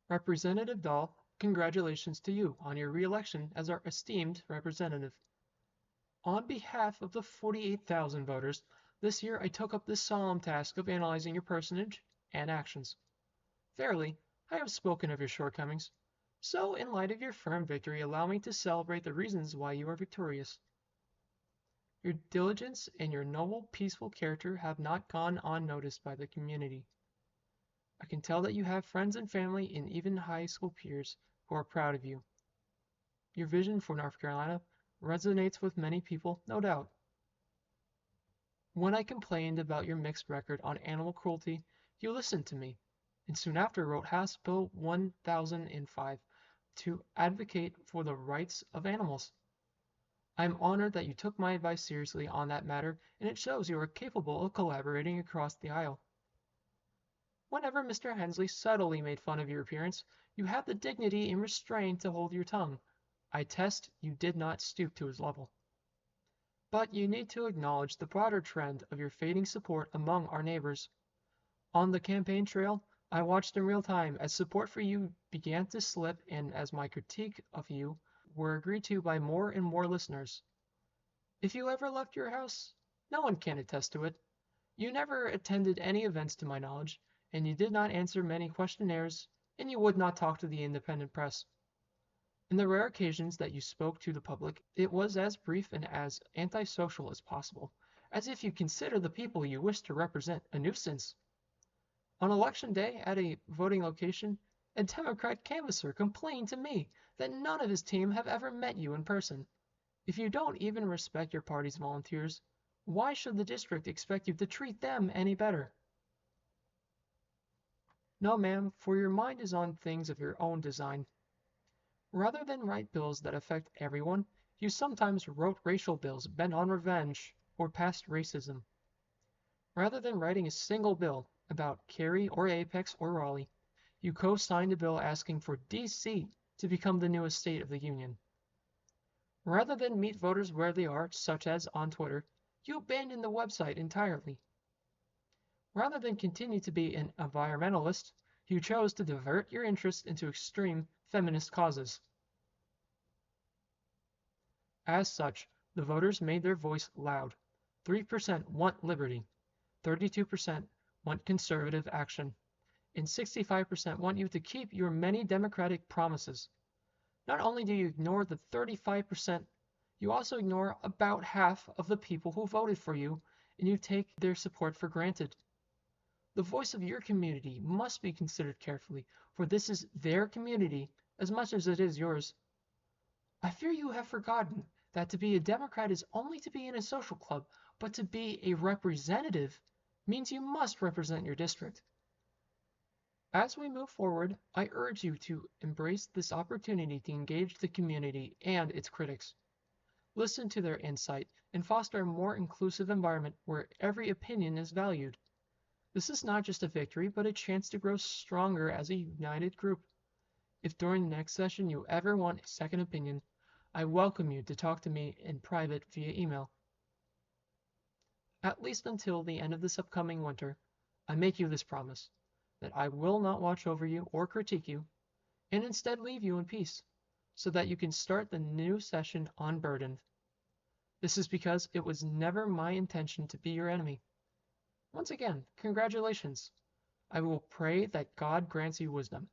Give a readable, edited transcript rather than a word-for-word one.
Representative Dahl, congratulations to you on your re-election as our esteemed representative. On behalf of the 48,000 voters, this year I took up this solemn task of analyzing your personage and actions. Fairly, I have spoken of your shortcomings. So, in light of your firm victory, allow me to celebrate the reasons why you are victorious. Your diligence and your noble, peaceful character have not gone unnoticed by the community. I can tell that you have friends and family and even high school peers who are proud of you. Your vision for North Carolina resonates with many people, no doubt. When I complained about your mixed record on animal cruelty, you listened to me, and soon after wrote House Bill 1005 to advocate for the rights of animals. I am honored that you took my advice seriously on that matter, and it shows you are capable of collaborating across the aisle. Whenever Mr. Hensley subtly made fun of your appearance, you had the dignity and restraint to hold your tongue. I test you did not stoop to his level. But you need to acknowledge the broader trend of your fading support among our neighbors. On the campaign trail, I watched in real time as support for you began to slip and as my critique of you were agreed to by more and more listeners. If you ever left your house, no one can attest to it. You never attended any events to my knowledge, and you did not answer many questionnaires, and you would not talk to the independent press. In the rare occasions that you spoke to the public, it was as brief and as antisocial as possible, as if you consider the people you wish to represent a nuisance. On election day, at a voting location, a Democrat canvasser complained to me that none of his team have ever met you in person. If you don't even respect your party's volunteers, why should the district expect you to treat them any better? No, ma'am, for your mind is on things of your own design. Rather than write bills that affect everyone, you sometimes wrote racial bills bent on revenge or past racism. Rather than writing a single bill about Cary or Apex or Raleigh, you co-signed a bill asking for D.C. to become the newest state of the Union. Rather than meet voters where they are, such as on Twitter, you abandoned the website entirely. Rather than continue to be an environmentalist, you chose to divert your interest into extreme feminist causes. As such, the voters made their voice loud. 3% want liberty, 32% want conservative action, and 65% want you to keep your many democratic promises. Not only do you ignore the 35%, you also ignore about half of the people who voted for you, and you take their support for granted. The voice of your community must be considered carefully, for this is their community as much as it is yours. I fear you have forgotten that to be a Democrat is only to be in a social club, but to be a representative means you must represent your district. As we move forward, I urge you to embrace this opportunity to engage the community and its critics. Listen to their insight and foster a more inclusive environment where every opinion is valued. This is not just a victory, but a chance to grow stronger as a united group. If during the next session you ever want a second opinion, I welcome you to talk to me in private via email. At least until the end of this upcoming winter, I make you this promise, that I will not watch over you or critique you, and instead leave you in peace, so that you can start the new session unburdened. This is because it was never my intention to be your enemy. Once again, congratulations. I will pray that God grants you wisdom.